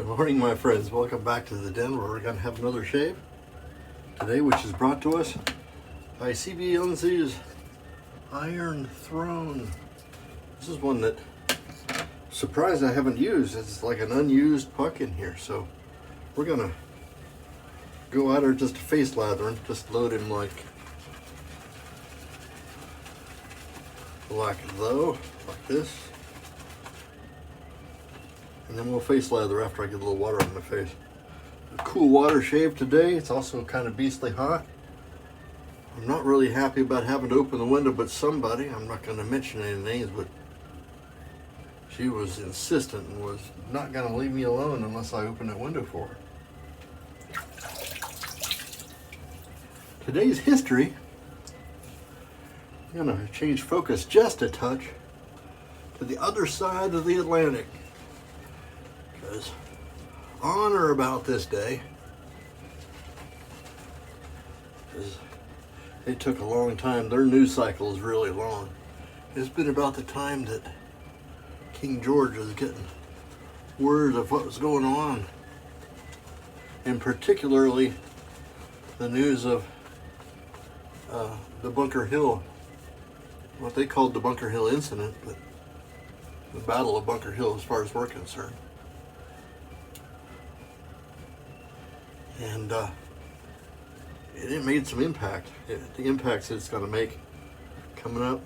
Good morning, my friends. Welcome back to the den where we're going to have another shave today, which is brought to us by CBL's Iron Throne. This is one that, surprised I haven't used. It's like an unused puck in here, so we're going to go out there just to face lather him, just load him like though, like this. And then we'll face lather after I get a little water on my face. A cool water shave today. It's also kind of beastly hot. I'm not really happy about having to open the window, but somebody, I'm not going to mention any names, but she was insistent and was not going to leave me alone unless I opened that window for her. Today's history, I'm going to change focus just a touch to the other side of the Atlantic. Because on or about this day, it took a long time. Their news cycle is really long. It's been about the time that King George was getting word of what was going on, and particularly the news of the Bunker Hill, what they called the Bunker Hill incident, but the Battle of Bunker Hill as far as we're concerned. And it made some impact. The impacts it's going to make coming up.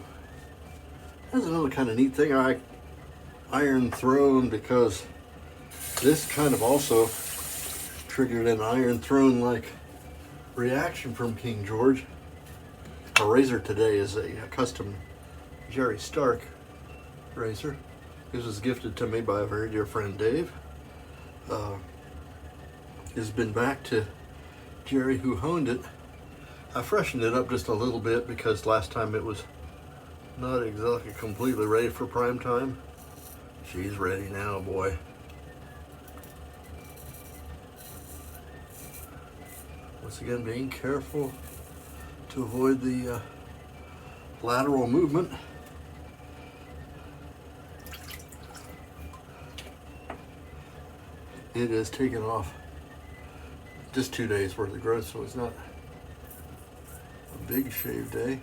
That's another kind of neat thing. I Iron Throne, because this kind of also triggered an Iron Throne like reaction from King George. Our razor today is a custom Jerry Stark razor. This was gifted to me by a very dear friend, Dave. Has been back to Jerry, who honed it. I freshened it up just a little bit because last time it was not exactly completely ready for prime time. She's ready now, boy. Once again, being careful to avoid the lateral movement. It has taken off just 2 days worth of growth, so it's not a big shave day,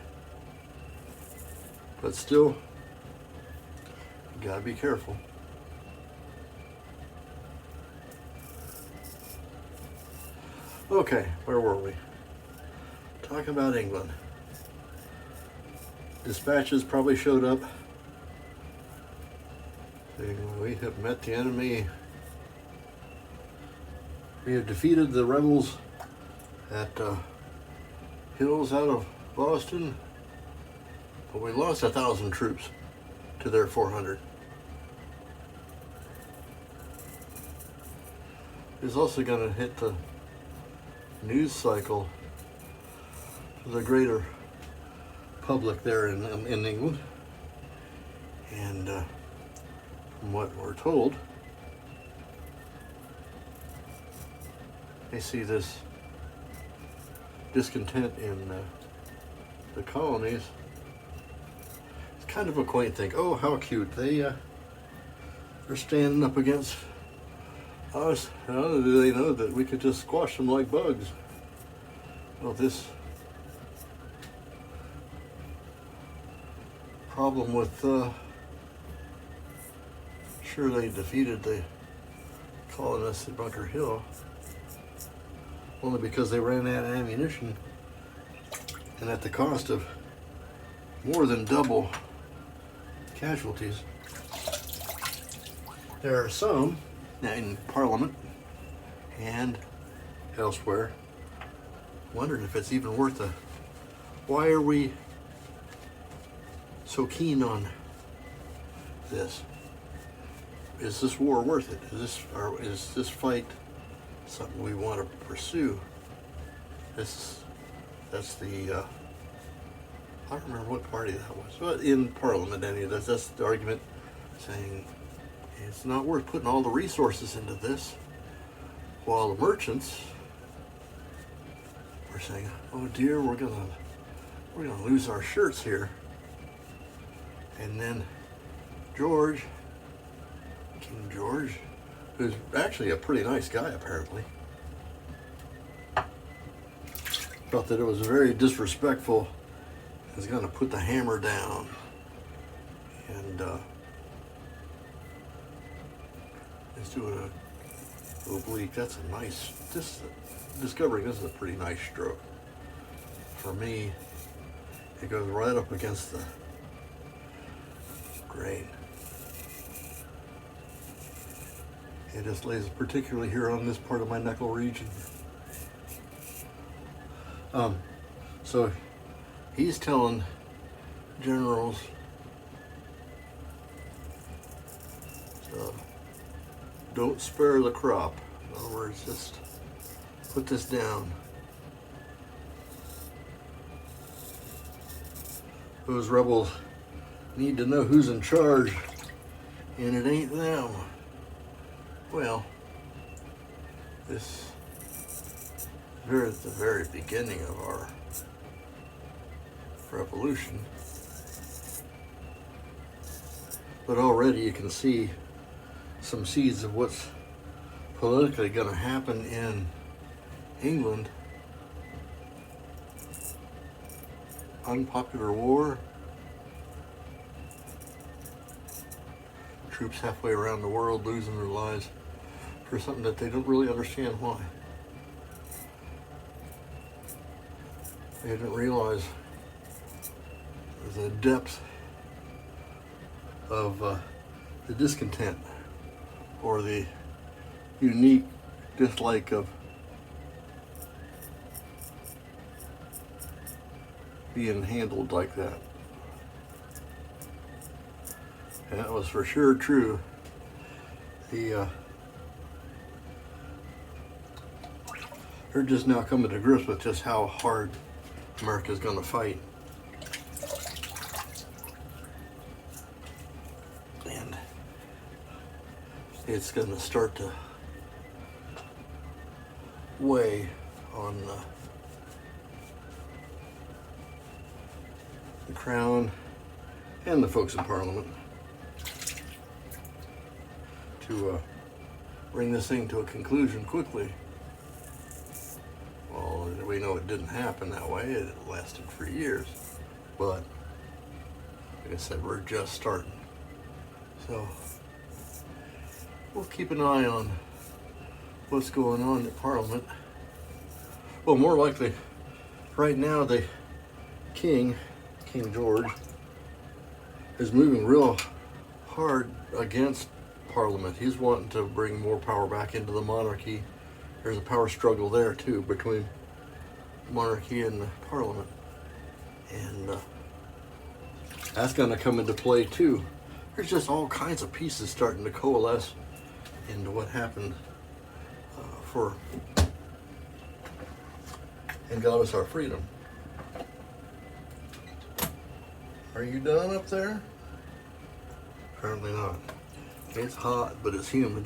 but still, you gotta be careful. Okay, where were we? Talking about England. Dispatches probably showed up saying, we have met the enemy. We have defeated the rebels at hills out of Boston, but we lost 1,000 troops to their 400. It's also going to hit the news cycle for the greater public there in England. And from what we're told, they see this discontent in the colonies. It's kind of a quaint thing. Oh, how cute. They're standing up against us. How do they know that we could just squash them like bugs? Well, this problem with sure they defeated the colonists at Bunker Hill only because they ran out of ammunition, and at the cost of more than double casualties. There are some in Parliament and elsewhere wondering if it's even worth it. Why are we so keen on this? Is this war worth it? Is this fight something we want to pursue? That's the I don't remember what party that was, but in Parliament, that's the argument, saying it's not worth putting all the resources into this, while the merchants are saying, oh dear, we're gonna lose our shirts here. And then King George, who's actually a pretty nice guy apparently, felt that it was very disrespectful. He was going to put the hammer down, and he's doing a oblique. That's a nice, discovering this is a pretty nice stroke. For me, it goes right up against the grain. It just lays particularly here on this part of my knuckle region. So he's telling generals don't spare the crop. In other words, just put this down. Those rebels need to know who's in charge, and it ain't them. Well, this we're at the very beginning of our revolution, but already you can see some seeds of what's politically going to happen in England. Unpopular war, troops halfway around the world losing their lives for something that they don't really understand why. They didn't realize the depth of the discontent or the unique dislike of being handled like that. And that was for sure true. They're just now coming to grips with just how hard America's going to fight. And it's going to start to weigh on the Crown and the folks in Parliament to bring this thing to a conclusion quickly. Well, we know it didn't happen that way. It lasted for years. But, like I said, we're just starting. So, we'll keep an eye on what's going on in Parliament. Well, more likely, right now the King George, is moving real hard against Parliament. He's wanting to bring more power back into the monarchy. There's a power struggle there too between monarchy and the Parliament, and that's going to come into play too. There's just all kinds of pieces starting to coalesce into what happened and got us our freedom. Are you done up there? Apparently not. It's hot, but it's humid.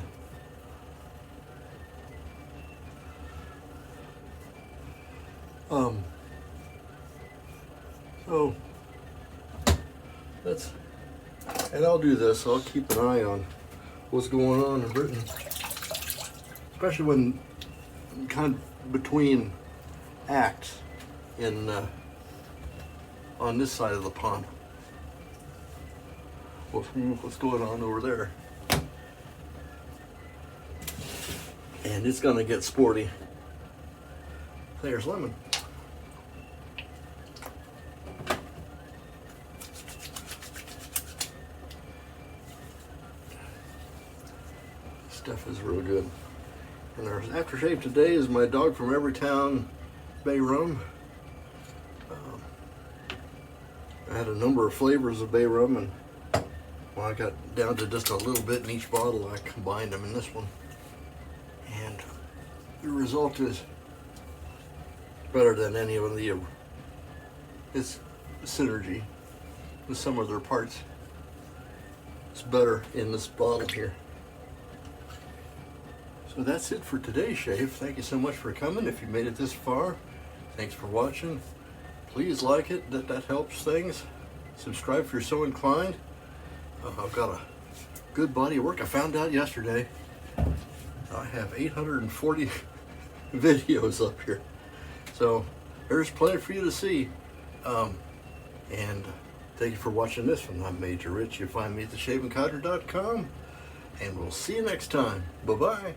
So and I'll do this. I'll keep an eye on what's going on in Britain, especially when kind of between acts in on this side of the pond. What's going on over there? And it's gonna get sporty. There's lemon. Stuff is real good. And our aftershave today is my dog from Everytown Bay Rum. I had a number of flavors of bay rum, and when I got down to just a little bit in each bottle, I combined them in this one. And the result is better than any of the, it's synergy with some of their parts. It's better in this bottle here. So that's it for today's shave. Thank you so much for coming. If you made it this far, thanks for watching. Please like it, that helps things. Subscribe if you're so inclined. I've got a good body of work I found out yesterday. I have 840 videos up here. So there's plenty for you to see. And thank you for watching this one. I'm Major Rich. You find me at theshavingcotter.com. And we'll see you next time. Bye-bye.